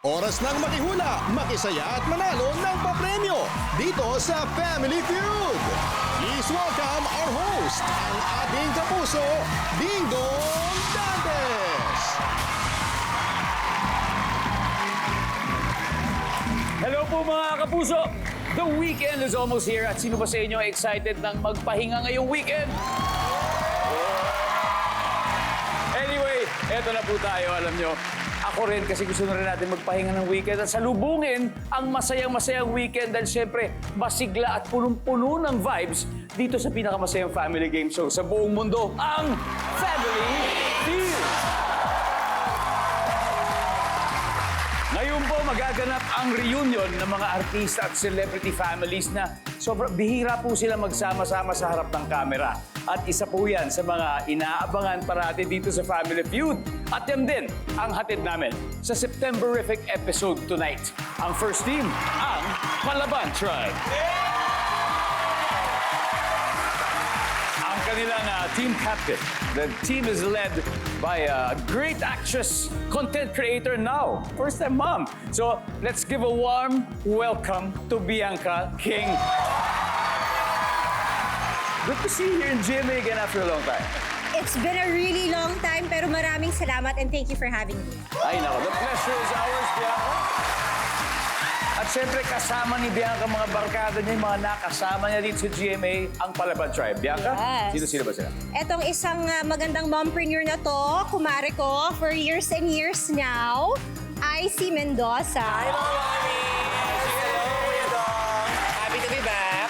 Oras ng makihula, makisaya at manalo ng papremyo dito sa Family Feud. Please welcome our host, ang ating kapuso, Ding Dong Dantes. Hello po mga kapuso! The weekend is almost here at sino ba sa inyo excited ng magpahinga ngayong weekend? Anyway, eto na po tayo, alam nyo. Ako rin kasi gusto na rin natin magpahinga ng weekend at salubungin ang masayang-masayang weekend dahil syempre masigla at punong-puno ng vibes dito sa pinakamasayang family game show sa buong mundo, ang Family Feud! Ngayon po magaganap ang reunion ng mga artista at celebrity families na sobrang bihira po sila magsama-sama sa harap ng kamera. At isa po yan sa mga inaabangan parati dito sa Family Feud. At yan din ang hatid namin sa Septemberific episode tonight. Ang first team, ang Palaban Tribe. Ang kanilang team captain. The team is led by a great actress, content creator now. First time mom. So let's give a warm welcome to Bianca King. Good to see you here in GMA again after a long time. It's been a really long time, pero maraming salamat and thank you for having me. Ay nako, the pleasure is ours, Bianca. At syempre, kasama ni Bianca mga barkada niya, yung mga nakasama niya dito sa GMA, ang Palaban Tribe. Bianca, Yes. sino ba sila? Etong isang magandang mompreneur na to, kumare ko for years and years now, IC Mendoza. Hi, mga mami! Hello, Kuya Dong! Happy to be back!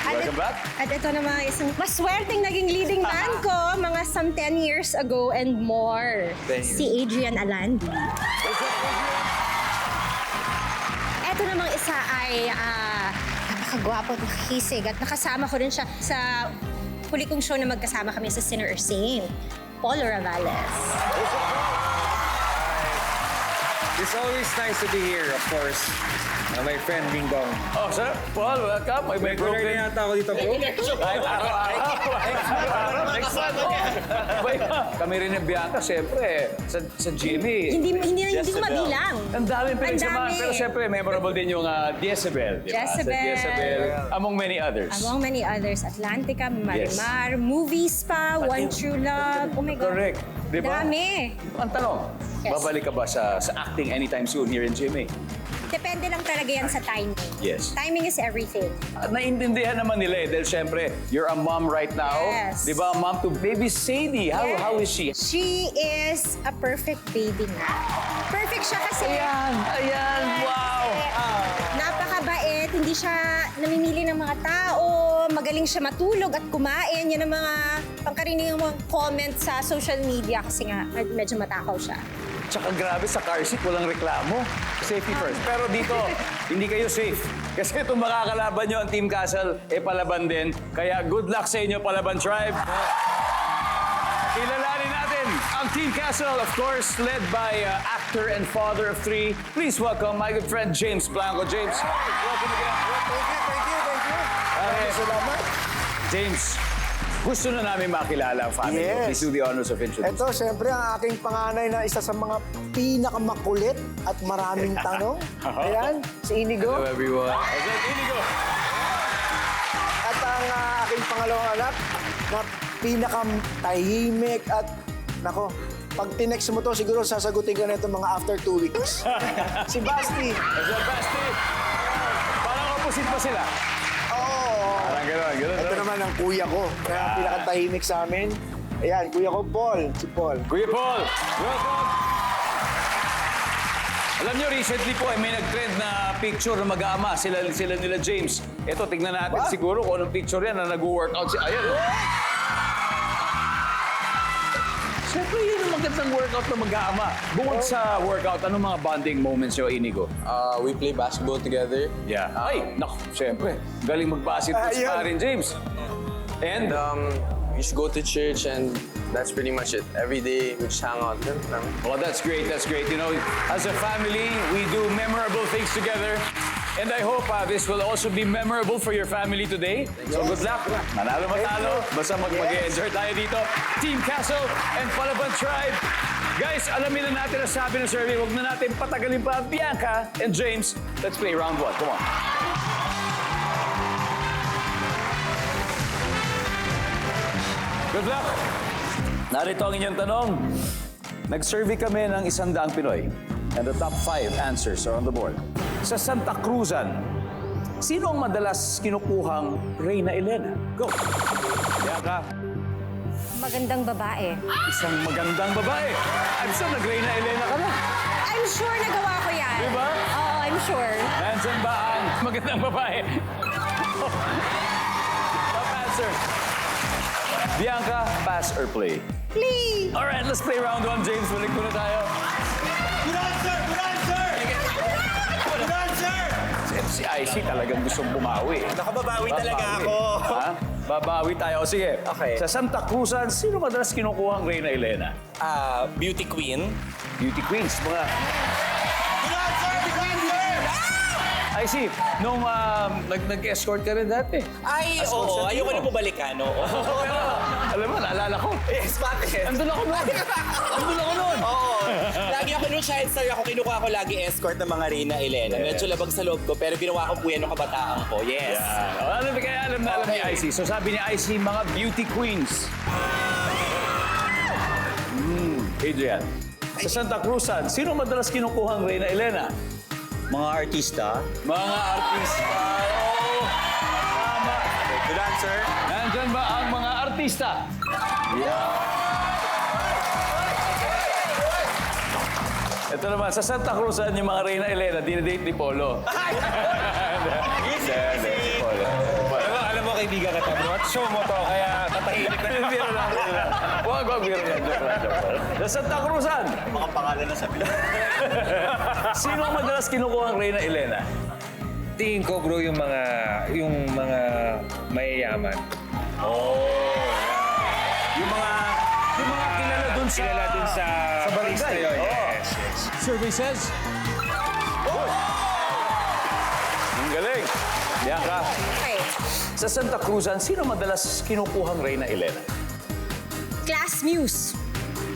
Welcome back. At ito naman isang maswerteng naging leading man ko mga some 10 years ago and more. 10 years. Si Adrian Alandi. Ito namang isa ay napakagwapo at nakakisig at nakasama ko rin siya sa huli kong show na magkasama kami sa Sinner or Saint, Paul Ravales. It's always nice to be here, of course. My friend Ding Dong. Oh, sir, Paul, welcome. May Regular broken. na yata ako dito, bro. Kahit araw-araw. Next time. Kami rin ng Bianca, siyempre, sa GMA. Hindi ko Jezebel. mabilang. Ang daming pinagsamahan. Ang dami. Pero siyempre, memorable din yung Jezebel. Di ba? Sa Jezebel. Jezebel. Among many others. Among many others, Atlantica, Marimar, Movies pa, One True Love. Oh my God. Correct. Di ba? Dami. Ang tanong, Yes. babalik ka ba sa acting anytime soon here in GMA? Depende lang talaga yan sa timing. Yes. Timing is everything. At naiintindihan naman nila dahil syempre, you're a mom right now. Yes. Di ba? Mom to baby Sadie. How is she? She is a perfect baby na. Perfect siya kasi. Ayan, Yes. wow. Napakabait, hindi siya namimili ng mga tao, magaling siya matulog at kumain. Yan ang mga pangkaraniwang mga comment sa social media kasi nga medyo matakaw siya. Tsaka grabe sa car seat, walang reklamo. Safety first. Pero dito, hindi kayo safe. Kasi itong makakalaban nyo, ang Team Castle, palaban din. Kaya good luck sa inyo, Palaban Tribe. Kilalanin natin ang Team Castle, of course, led by actor and father of three. Please welcome my good friend, James Blanco. James, welcome again. Thank you. Salamat. James, gusto na namin makilala ang family. Yes. Please do the honors of introducing. Ito, siyempre, ang aking panganay na isa sa mga pinakamakulit at maraming tanong. Ayan, si Inigo. everyone. Inigo. At ang aking pangalawang anak na pinakamtahimik at, nako, pag tinext mo to, siguro sasagutin ka na ito mga after 2 weeks. Si Basti. So, Basti, parang opposite pa sila. Oo. Parang gano'n. Ito naman ang kuya ko, na pinakatahimik sa amin. Ayan, kuya ko, Paul. Si Paul. Kuya Paul, welcome! Alam nyo, recently po, may nag-trend na picture na mag-aama, sila nila James. Ito, tignan natin Ba? siguro kung anong picture yan na nag-workout si... Ayan, oh. Siyempre, yun ang magandang workout na mag-aama. Bukod sa workout, anong mga bonding moments nyo, Inigo? We play basketball together. Yeah. Ay, naku, siyempre. Galing mag-basketball si Ayun. parin James. And, We used to go to church and that's pretty much it. Every day we just hang out. well, that's great. That's great. You know, as a family, we do memorable things together. And I hope this will also be memorable for your family today. So good luck. Manalo matalo. Basta mag-enjoy tayo dito. Team Castle and Palaban Tribe. Guys, alamin na natin ang sabi ng survey. Huwag na natin patagalin pa. Bianca and James, let's play round 1. Come on. Good luck. Narito ang inyong tanong. Nag-survey kami ng 100 Pinoy. And the top 5 answers are on the board. Sa Santa Cruzan, sino ang madalas kinukuhang Reyna Elena? Go. Bianca. Magandang babae. Isang magandang babae. I'm sure nag-Reyna Elena ka na. I'm sure nagawa ko yan. Diba? Oo, I'm sure. Nandyan ba ang magandang babae? Top answer. Bianca, pass or play? Please. Alright, let's play round 1, James. Balik muna tayo. Good answer! Good answer! Good answer! Si IC talagang gustong bumawi. Nakababawi talaga ako. Ha? Babawi tayo. O, sige. Okay. Sa Santa Cruzan, sino madalas kinukuha ang Reyna Elena? Beauty queen. Beauty queens, mga... Good answer! Good answer! I see. Nung nag-escort ka rin dati. Ay, oo. Ayoko na bumalikan, oo. Pero, alam mo, naalala ko. Yes, bakit? Andun ako noon. Oo. Lagi ako nung child star ako, kinukuha ko lagi escort ng mga Reyna Elena. Medyo labag sa loob ko, pero ginawa ko po yan nung kabataan ko. Yes. Alam na alam ni IC. So sabi ni IC, mga beauty queens. Adrian, sa Santa Cruzan, sino madalas kinukuha ang Reyna Elena? Mga artista. Mga artista. Oo. Tama. Good answer. Nandyan ba ang mga artista? Ito naman, sa Santa Cruzan, yung mga Reyna Elena, dinidate ni Polo. Easy. Alam mo, kaibigan ka tayo. What show mo to? Kaya tatahimik na. Biro lang. Huwag biro lang. Joke lang. Sa Santa Cruzan, Mga pangalan na sabihin. sino ang madalas kinukuha ang Reyna Elena? Tingin ko bro yung mga mayayaman. Yung mga kilala dun sa... Kilala dun sa barangay. na yun. Oo. Yes, yes. Survey says... Ang galing. Bianca, Okay. sa Santa Cruzan, sino madalas kinukuhang Reyna Elena? Class muse.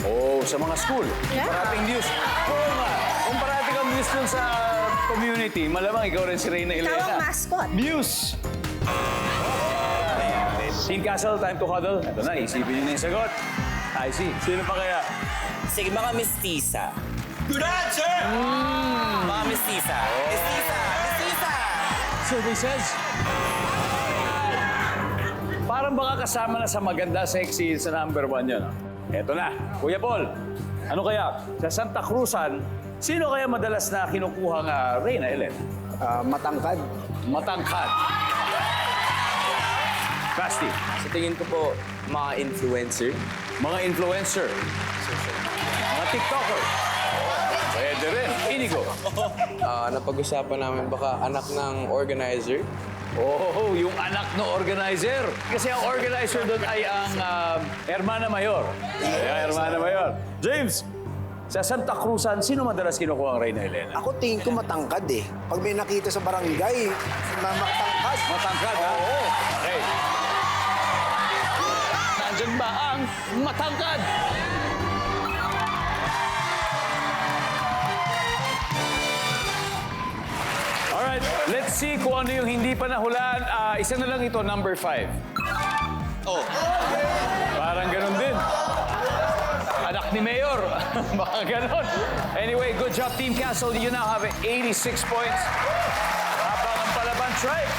Oh, sa mga school. Yeah. Parating news. Oo nga. Kung parating kang news dun sa community, malamang ikaw rin si Reyna Elena. Ikaw ang mascot. Muse! Team Castle, time to huddle. Ito na, isipin niyo na yung sagot. I see. Sino pa kaya? Sige, mga mestiza. Good answer! Mga mestiza. Mestiza! Mestiza! Survey says... Parang baka kasama na sa maganda, sexy sa number 1 yun. Eto na, Kuya Paul. Ano kaya? Sa Santa Cruzan, sino kaya madalas na kinukuha nga Reyna Elena? Matangkad. Matangkad. Basti. Sa tingin ko po, mga influencer. Mga influencer. Mga TikToker. Pwede rin. Inigo. Napag-usapan namin baka anak ng organizer. Oh, yung anak ng organizer. Kasi ang organizer doon ay ang Hermana Mayor. Kaya Hermana Mayor. James, sa Santa Cruzan, sino madalas kinukuha ang Reyna Elena? Ako tingin ko matangkad eh. Pag may nakita sa barangay, matangkad. Matangkad, ha? Oo. Okay. Nandyan ba ang matangkad? Alright, let's see kung ano yung hindi pa nahulaan. Isa na lang ito, number 5. Oh. Parang ganun din. Anak ni Mayor. Baka ganun. Anyway, good job, Team Castle. You now have 86 points. Habang ang palaban, Tribe.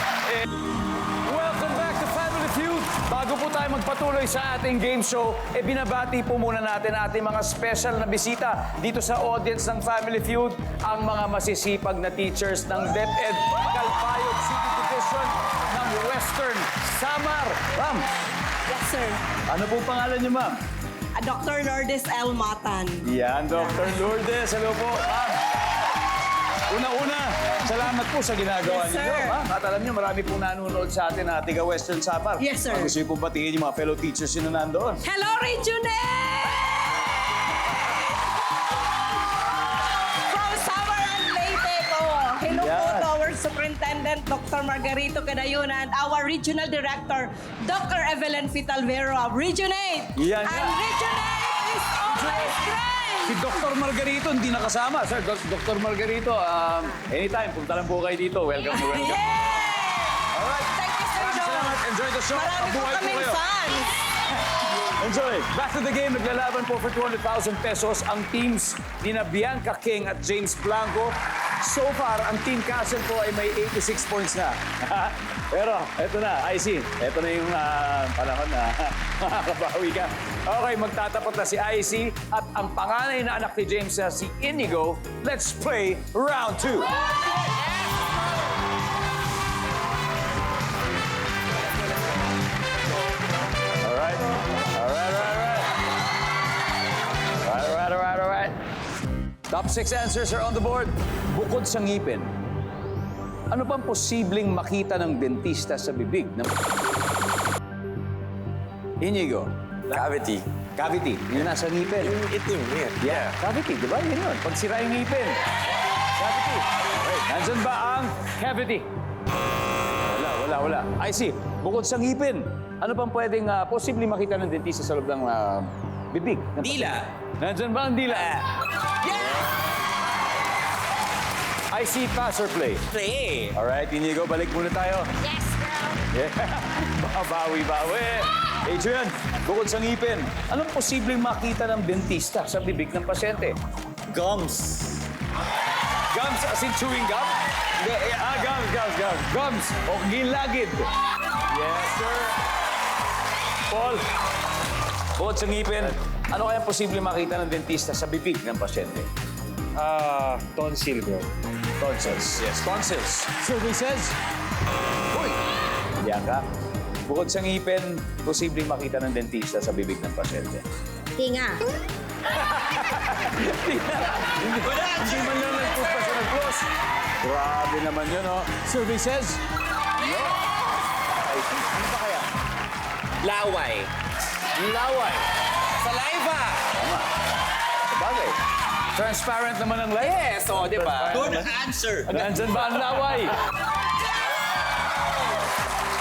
Welcome back to Family Feud. Bago po tayo magpatuloy sa ating game show, binabati po muna natin ating mga special na bisita dito sa audience ng Family Feud, ang mga masisipag na teachers ng DepEd Calpayog City Division ng Western Samar. Ma'am, Yes, sir. ano po pangalan niyo, ma'am? Dr. Lourdes L. Matan. Yan, Dr. Lourdes. Hello po, ma'am. Una-una, salamat po sa ginagawa Yes, ninyo. sir. Ma'am, at alam niyo, marami pong nanonood sa atin na tiga Western Samar. Yes, sir. Gusto niyo pong batiin yung mga fellow teachers yun na nandoon. Hello, Regional! From Samar and Leyte po. Hello po Yan. to our Superintendent Dr. Margarito Cadayuna and our Regional Director, Dr. Evelyn Fitalvero of Region 8. Yan And nga. Region 8 is always great! Si Dr. Margarito hindi nakasama. Sir, Dr. Margarito, anytime, punta lang po kayo dito. Welcome to welcome. Alright. Thank you, Sir Joe. Salamat. Enjoy the show. Marami po Mabuhay po kaming kayo. fans. Enjoy. Back to the game. Naglalaban po for 200,000 pesos ang teams ni na Bianca King at James Blanco. So far, ang Team Castle po ay may 86 points na. Pero, eto na, IC. Eto na yung panahon na makakabawi ka. Okay, magtatapat na si IC at ang panganay na anak ni James na si Inigo. Let's play round 2. Alright. Alright. Top 6 answers are on the board. Bukod sa ngipin, ano bang posibleng makita ng dentista sa bibig? Inigo. Cavity. Cavity. Yun nasa ngipin. Yung itim, yan. Yeah, cavity, di ba? Yun yun. Pag sira yung ngipin. Cavity. Okay. Nandyan ba ang cavity? Wala. I see. Bukod sa ngipin, ano bang pwedeng posibleng makita ng dentista sa loob ng bibig? Dila. Nandyan ba ang dila? I see pass or play. Play. Alright, Inigo, balik muna tayo. Yes, girl. Yeah. Bawi. Adrian, bukod sa ngipin, anong posibleng makita ng dentista sa bibig ng pasyente? Gums. Gums as in chewing gum? Hindi, gums. Gums o gilagid. Yes, sir. Paul, bukod sa ngipin, ano kaya posibleng makita ng dentista sa bibig ng pasyente? Tonsil, bro. Tonsils. Yes, tonsils. Survey says... Uy! Yan ka. Bukod sa ngipin, posibleng makita ng dentista sa bibig ng pasyente. Tinga. Hindi man lang nag-push pa siya nag-close. Grabe naman yun, oh. Survey says... Ano ba kaya? Laway. Laway. Saliva. Sabagay. Transparent naman ang light. Yes, o, di ba? Good answer. Nandyan ba ang laway?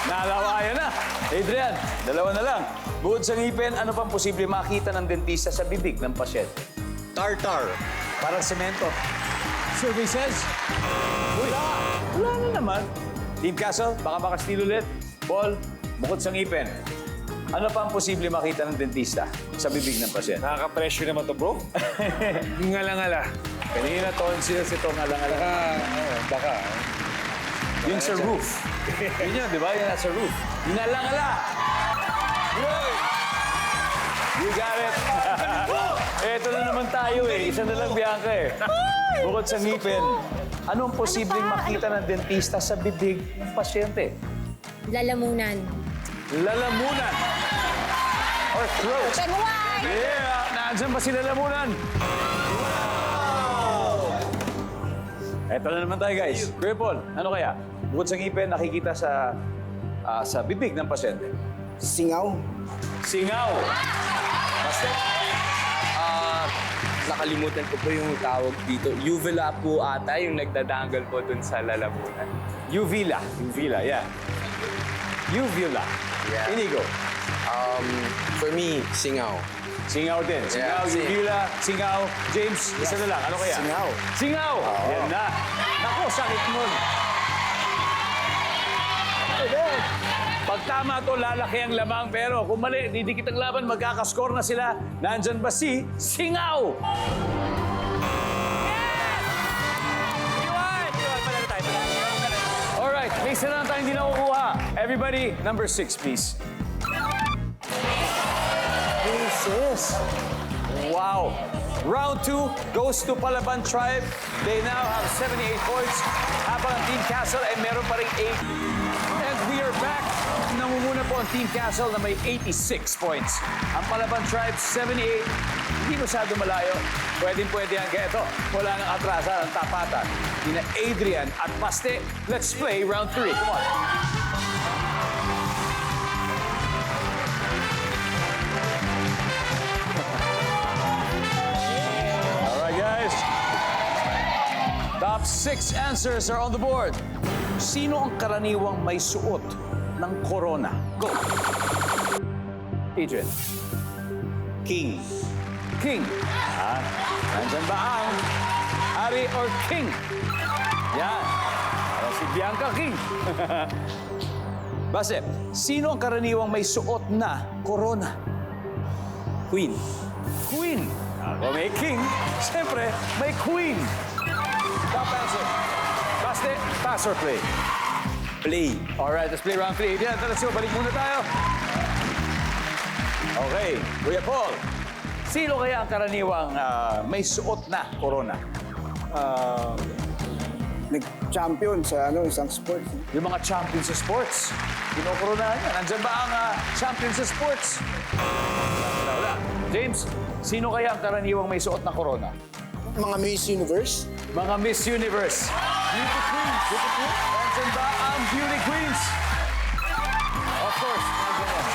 Nalawayan na. Adrian, dalawa na lang. Bukod sa ngipin, ano pang posible makita ng dentista sa bibig ng pasyente? Tartar. Parang semento. Survey says... Wala na naman. Team Castle, baka makastil ulit. Paul, bukod sa ngipin, ano pa ang posible makita ng dentista sa bibig ng pasyente? Nakaka-pressure naman to, bro. Ngala-ngala. Kanina tonsils ito, ngala-ngala. Baka. Yung sa roof. Yun yun, di ba? Yung nasa roof. Ngala-ngala! You got it. Eto na naman tayo eh. Isa na lang, Bianca eh. Bukod sa ngipin, anong posibleng makita ng dentista sa bibig ng pasyente? Lalamunan. Lalamunan. Or throat. Open wide. Yeah! Nandiyan ba si lalamunan? Eto na naman tayo, guys. Kuya Paul, ano kaya? Bukod sa ngipin, nakikita sa bibig ng pasyente. Singaw. Singaw. Basta. Nakalimutan ko po yung tawag dito. Uvula po ata yung nagdadanggal po dun sa lalamunan. Uvula. Uvula, yeah. Uvula. Yeah. Inigo. For me, singaw. Singaw din. Singaw, Yeah, uvula, singaw. James, isa na lang. Ano kaya? Singaw. Singaw! Yan na. Naku, sakit nun. Pag tama to, lalaki ang lamang. Pero kung mali, didikit ang laban, magkakaskor na sila. Nandyan ba si Singaw? Alright, may isa na lang tayong hindi nakukuha. Everybody, number 6, please. Jesus. Wow. Round 2 goes to Palaban Tribe. They now have 78 points. Habang ang Team Castle ay meron pa rin 8. And we are back. Nangunguna po ang Team Castle na may 86 points. Ang Palaban Tribe, 78. Hindi masyado malayo. Pwede yan. Kaya ito, wala nang atrasan ang tapatan. Dina Adrian at Paste. Let's play round 3. Come on. Guys, top 6 answers are on the board. Sino ang karaniwang may suot ng corona? Go! Adrian. King. king? Ha? Nandyan ba ang hari or king? Yan. Para si Bianca King. Base, sino ang karaniwang may suot na corona? Queen. Queen. Ako may king, siyempre may queen. Top answer. Base, pass or play? Play. Alright, let's play round 3. Yan, let's go. Balik muna tayo. Okay, Kuya Paul. Sino kaya ang karaniwang may suot na corona? Nag-champion sa isang sport. Yung mga champion sa sports. Kinokoronahan yan. Nandyan ba ang champion sa sports? Wala. James, sino kaya ang karaniwang may suot na corona? Mga Miss Universe. Mga Miss Universe. Beauty Queens. Beauty Queens. Nandyan ba ang Beauty Queens? Of course. nandyan yan.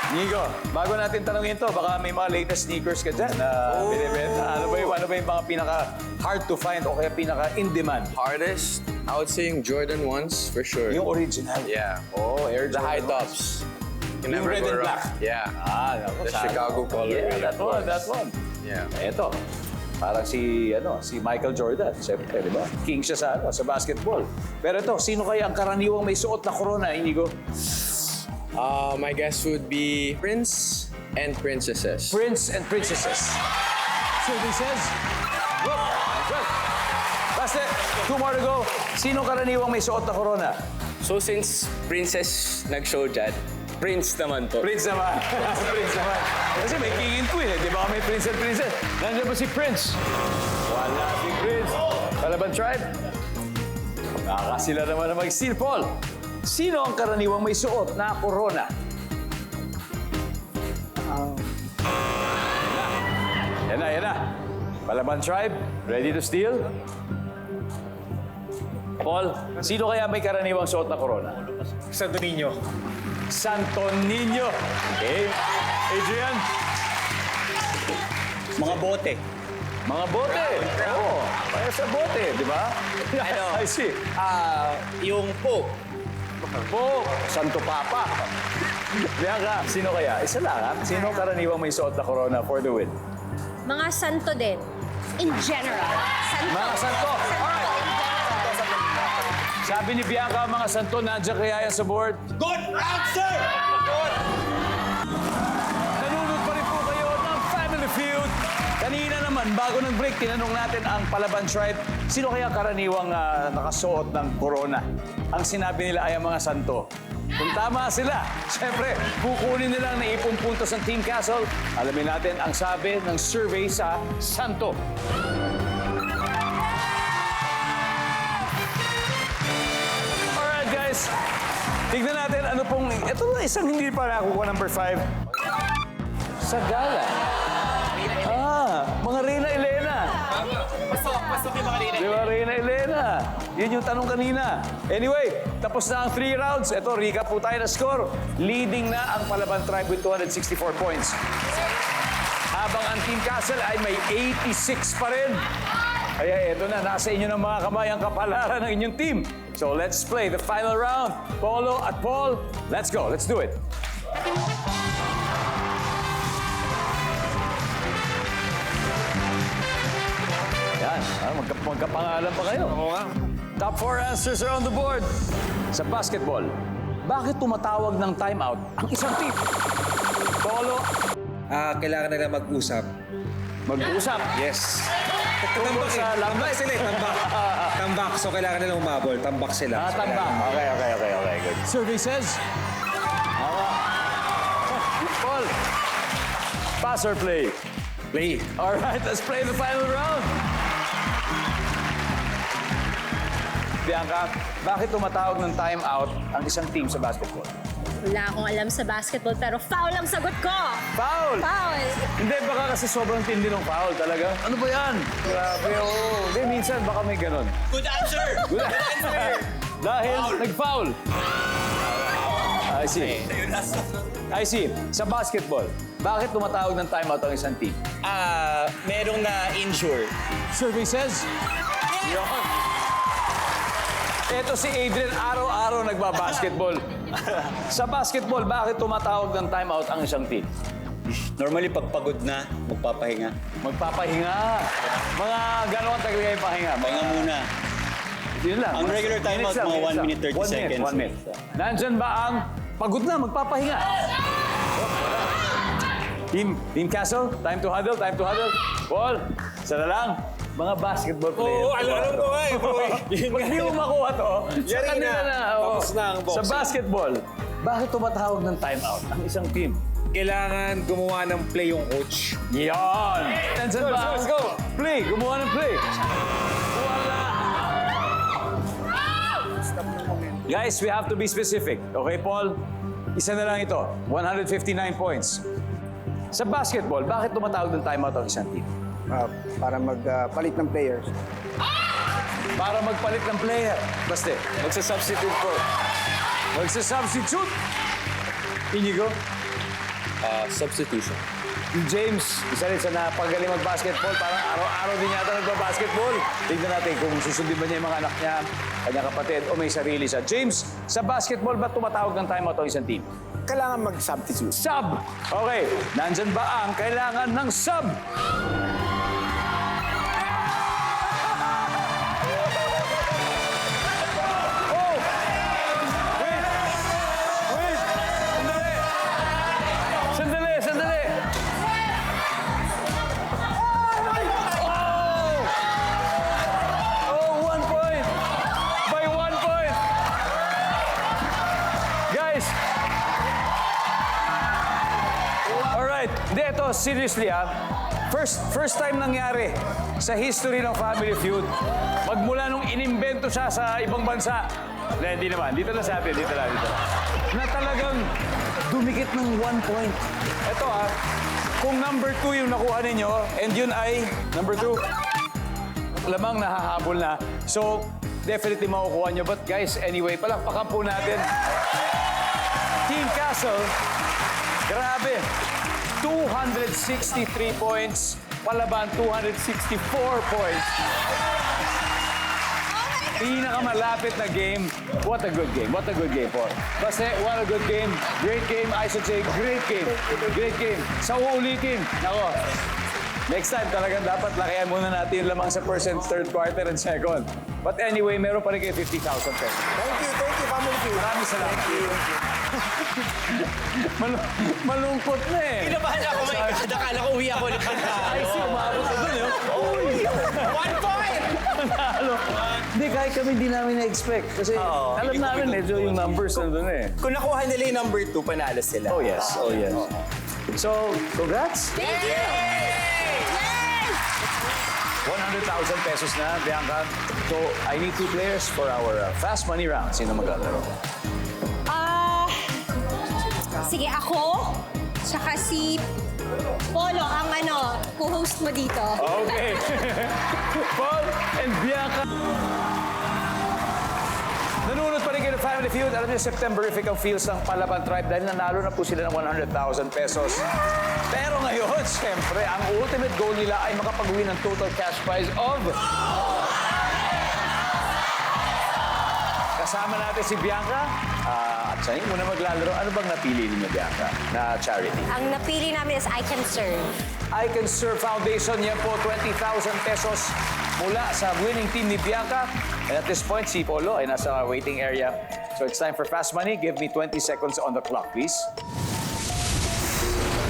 Nico, bago natin tanongin to, baka may mga latest sneakers ka dyan na binibenta. Ano ba yung mga pinaka-hard to find o kaya pinaka-in-demand? Hardest, I would say yung Jordan ones, for sure. Yung original. Yeah. Oh, Air The high Jordan. tops. You Yung never red go and wrong. black. Yeah. Naku, The sana. Chicago colorway, Yeah, that of one, course. that one. Yeah. Eto, parang si Michael Jordan, siyempre, di ba? King siya sa basketball. Pero ito, sino kaya ang karaniwang may suot na corona, Inigo? My guess would be Prince and Princesses. Prince and Princesses. Survey says, look, well, basta, 2 more to go. Sino karaniwang may suot na corona? So since Princess nag-show dyan, Prince naman po. Prince naman. Prince naman. Kasi may king and queen, eh. Di ba may prince and princess? Nandiyan ba si Prince? Wala si Prince. Palaban tribe? Sila naman na mag-steal. Paul, sino ang karaniwang may suot na corona? Yan na. Palaban tribe, ready to steal? Paul, sino kaya may karaniwang suot na corona? Santo Niño. Santo Niño. Okay. Adrian? Mga bote. Mga bote. Oo. Kaya sa bote, di ba? Ano? I see. Yung Pope. Po, Santo Papa. Bianca, sino kaya? Isa lang, ha? Sino karaniwang may suot na corona for the win? Mga santo din. In general. Santo. Mga santo. Alright. In general. Sabi ni Bianca, mga santo, nandiyan kaya yan sa board? Good answer! Nanonood pa rin po kayo ng Family Feud. Kanina naman, bago ng break, tinanong natin ang Palaban Tribe, sino kaya karaniwang nakasuot ng corona? Ang sinabi nila ay ang mga santo. Kung tama sila, siyempre, kukunin nilang naipong puntos ng Team Castle. Alamin natin ang sabi ng survey sa santo. Alright guys, tignan natin ano pong... Ito na isang hindi pa nakukuha, number 5. Sa gala. Mga Reyna Elena. Pasok yung mga Di ba, Reyna Elena? Yun yung tanong kanina. Anyway, tapos na ang 3 rounds. Ito, recap po tayo na score. Leading na ang Palaban Tribe with 264 points. Habang ang Team Castle ay may 86 pa rin. Kaya eto na, nasa inyo ng mga kamay ang kapalaran ng inyong team. So let's play the final round. Polo at Paul, let's go. Let's do it. Yan, magkapangalan pa kayo. Oo nga. Top 4 answers are on the board. Sa basketball, bakit tumatawag ng timeout ang isang team? Polo, Kailangan nila mag-usap. mag-usap. Yes. Tungkol sa Tambak sila eh, tambak. Tambak, so kailangan nila umabol. Tambak sila. So, Tambak. Okay, good. Survey says... Paul, pass or play? Play. All right, let's play the final round. Bianca, bakit tumatawag ng timeout ang isang team sa basketball? Wala akong alam sa basketball, pero foul ang sagot ko. Foul! Foul. Hindi, baka kasi sobrang tindi ng foul talaga. Ano ba yan? Grabe, oo. Hindi, minsan baka may ganon. Good answer! Good answer! Dahil nag-foul. I see. Sa basketball, bakit tumatawag ng timeout ang isang team? Merong na-injure. Survey says... Ito si Adrian, araw-araw nagbabasketball. Sa basketball, bakit tumatawag ng timeout ang isang team? Normally, pag pagod na, magpapahinga. Magpapahinga. Mga gano'ng tagal kayo pahinga? Pahinga muna. Yun lang. Ang regular timeout, Minutes lang, mga 1 minutes lang. minute, 30 seconds. 1 minute. Nandyan ba ang pagod na, magpapahinga? Team Castle, time to huddle, time to huddle. Paul, isa na lang. Mga basketball players. Oo, alam ko nga eh, bro. Pag di mo makuha to, sa Yari kanila na. na. oo. Tapos na ang Sa boxing. basketball, bakit tumatawag ng timeout ang isang team? Kailangan gumawa ng play yung coach. Yan! Nandyan ba? Let's go! Play, gumawa ng play. Wala. Guys, we have to be specific. Okay, Paul? Isa na lang ito. 159 points. Sa basketball, bakit tumatawag ng timeout ang isang team? Para magpalit ng players. Para magpalit ng player. Basta, Magsa-substitute po. magsa-substitute. Inigo? Substitution. James, isa rin sa napagaling mag-basketball. Parang araw-araw din yata nagba-basketball. Tignan natin kung susundin ba niya yung mga anak niya, kanyang kapatid, o may sarili siya. James, sa basketball ba tumatawag ng timeout ang isang team? Kailangan mag-substitute. Sub! Okay, nandyan ba ang kailangan ng sub? Oh! Wait! Wait! Sandali! Sandali! Oh! Oh, 1 point! By 1 point! Guys, alright. Hindi, ito, seriously First time nangyari sa history ng Family Feud. Magmula nung inimbento siya sa ibang bansa. Hindi naman. Dito lang sa atin. Dito lang. Na talagang dumikit ng 1 point. Ito kung number 2 yung nakuha ninyo, and yun ay number 2, lamang nahahabol na. So, definitely makukuha nyo. But guys, anyway, palakpakan po natin. Team Castle, grabe. 263 points, palaban 264 points. Pinakamalapit na game. What a good game. What a good game, Paul. Basta, what a good game. Great game, I should say. Great game. Great game. Sa uulitin. Nako. Next time, talagang dapat lakayan muna natin yung lamang sa first and third quarter and second. But anyway, meron pa rin kayo 50,000 pesos. Thank you, Family Feud. Maraming salamat. Malungkot na eh. Kinabahan ako, my God. Akala ko uwi ako ulit Ay, si umabot na dun eh. 1 point! Panalo. Hindi, kahit kami hindi namin na-expect. Kasi alam namin medyo yung numbers nandun eh. Kung nakuha nila yung number 2, panalo sila. Oh yes, oh yes. So, congrats. Thank you! Yay! 100,000 pesos na, Bianca. So, I need 2 players for our fast money round. Sino maglalaro? Sige, ako, tsaka si Polo, ang co-host mo dito. Okay. Paul and Bianca. Nanonood pa rin kayo ng Family Feud. Alam niyo, Septemberific ang feels ng Palaban Tribe dahil nanalo na po sila ng 100,000 pesos. Pero ngayon, siyempre, ang ultimate goal nila ay makapag-uwi ng total cash prize of... Kasama natin si Bianca. At siya yung muna maglalaro. Ano bang napili niyo, Bianca, na charity? Ang napili namin is I Can Serve. I Can Serve Foundation, yan po, 20,000 pesos mula sa winning team ni Bianca. And at this point, si Polo ay nasa waiting area. So it's time for fast money. Give me 20 seconds on the clock, please.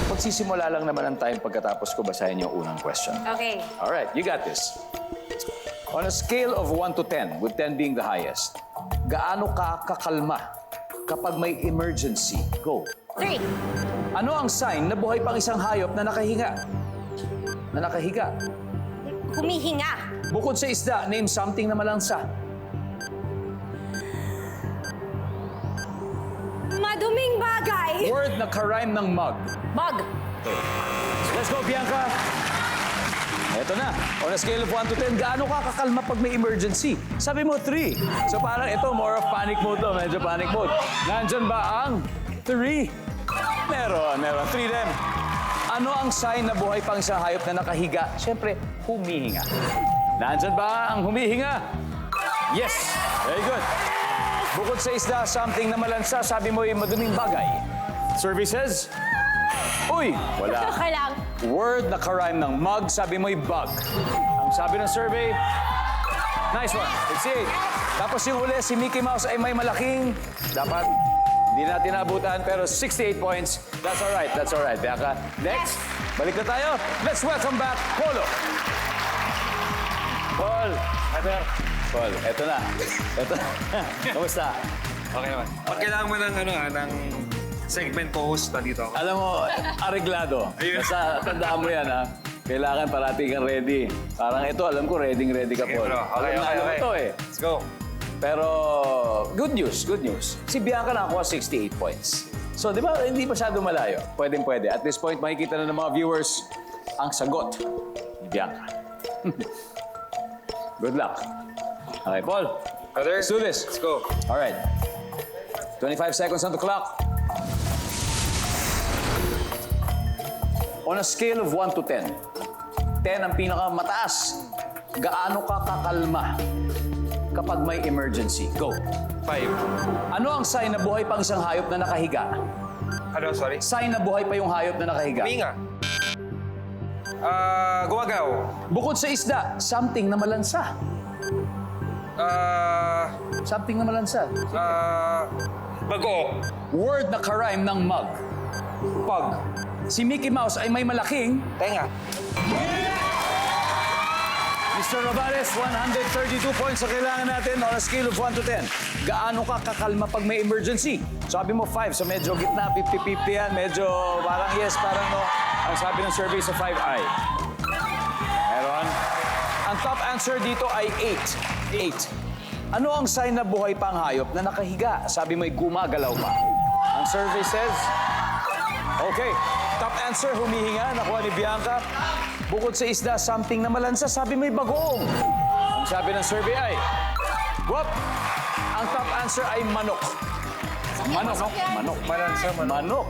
Magsisimula lang naman ang time pagkatapos ko basahin yung unang question. Okay. All right, you got this. On a scale of 1 to 10, with 10 being the highest, gaano ka kakalma kapag may emergency? Go. 3. Ano ang sign na buhay pang isang hayop na nakahiga? Na nakahiga. Humihinga. Bukod sa isda, name something na malansa. Maduming bagay. Word na karime ng mug. Mug. Let's go, Bianca! Eto na. On a scale of 1 to 10, gaano ka kakalma pag may emergency? Sabi mo, 3. So parang ito, more of panic mode to. Medyo panic mode. Nandyan ba ang 3? Meron. 3 din. Ano ang sign na buhay pang isang hayop na nakahiga? Siyempre, humihinga. Nandyan ba ang humihinga? Yes! Very good. Bukod sa isda, something na malansa, sabi mo ay maduming bagay. Services? Uy, wala. Okay lang. Word na karime ng mug, sabi mo'y bug. Ang sabi ng survey, nice one. Let's see. Tapos yung huli, si Mickey Mouse ay may malaking, dapat hindi natin naabutan, pero 68 points. That's all right, Bianca. Next, balik na tayo. Let's welcome back, Polo. Paul, Paul, eto na. Kamusta? Okay naman. Pag kailangan mo ng, ng segment host, nandito ako. Alam mo, areglado. Basta tandaan mo yan, ha? Kailangan parati kang ready. Parang ito, alam ko, ready ka, Okay, Paul. bro. Okay. Alam mo ito, eh. Let's go. Pero, good news. Si Bianca nakakuha 68 points. So, di ba, hindi masyado malayo. Pwede. At this point, makikita na ng mga viewers ang sagot ni Bianca. Good luck. Okay, Paul. Brother, Let's do this. Let's go. All right. 25 seconds on the clock. On a scale of 1 to 10, 10 ang pinakamataas. Gaano ka kakalma kapag may emergency? Go. 5. Ano ang sign na buhay pang isang hayop na nakahiga? Ano, sorry? Sign na buhay pa yung hayop na nakahiga. Minga. Gumagaw. Bukod sa isda, something na malansa. Something na malansa. Bago. Word na karime ng mug. Pag. Si Mickey Mouse ay may malaking... Tenga. Mr. Novales, 132 points ang kailangan natin on a scale of 1 to 10. Gaano ka kakalma pag may emergency? Sabi mo 5, so medyo gitna, 50-50 yan. Medyo parang yes, parang no. Ang sabi ng survey sa 5 ay... Meron. Ang top answer dito ay 8. Ano ang sign na buhay pang hayop na nakahiga? Sabi mo'y gumagalaw pa. Ang survey says... Okay, top answer, humihinga, nakuha ni Bianca. Bukod sa isda, something na malansa, sabi mo'y bagoong. Ang sabi ng survey ay... Whoop! Ang top answer ay manok. Manok. Manok.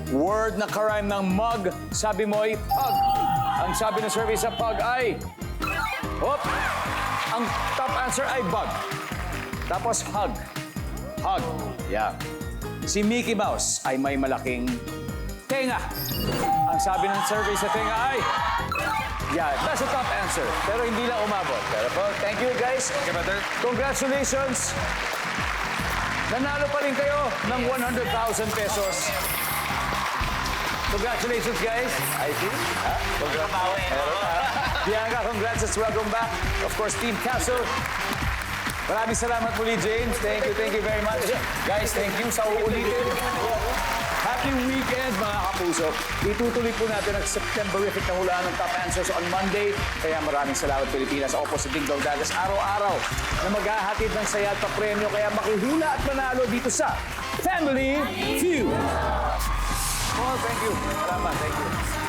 Word na karime ng mug, sabi mo'y pug. Ang sabi ng survey sa pug ay... Whoop! Ang top answer ay bug. Tapos hug. Hug. Yeah. Si Mickey Mouse ay may malaking tenga. Ang sabi ng survey sa tenga ay... Yeah, that's a top answer. Pero hindi lang umabot. Pero thank you guys. Okay, brother. Congratulations. Nanalo pa rin kayo ng 100,000 pesos. Congratulations guys. I think. Bianca, congrats and welcome back. Of course, Team Castle. Maraming salamat muli, James. Thank you very much. Guys, thank you sa uulitin. Happy weekend, mga kapuso. Itutuloy po natin ang Septemberific na hulaan ng top answers on Monday. Kaya maraming salamat, Pilipinas. Ako po si Ding Dong Dagas. Araw-araw na maghahatid ng saya at papremyo. Kaya makihula at manalo dito sa Family Feud. Oh, thank you. Salamat, thank you.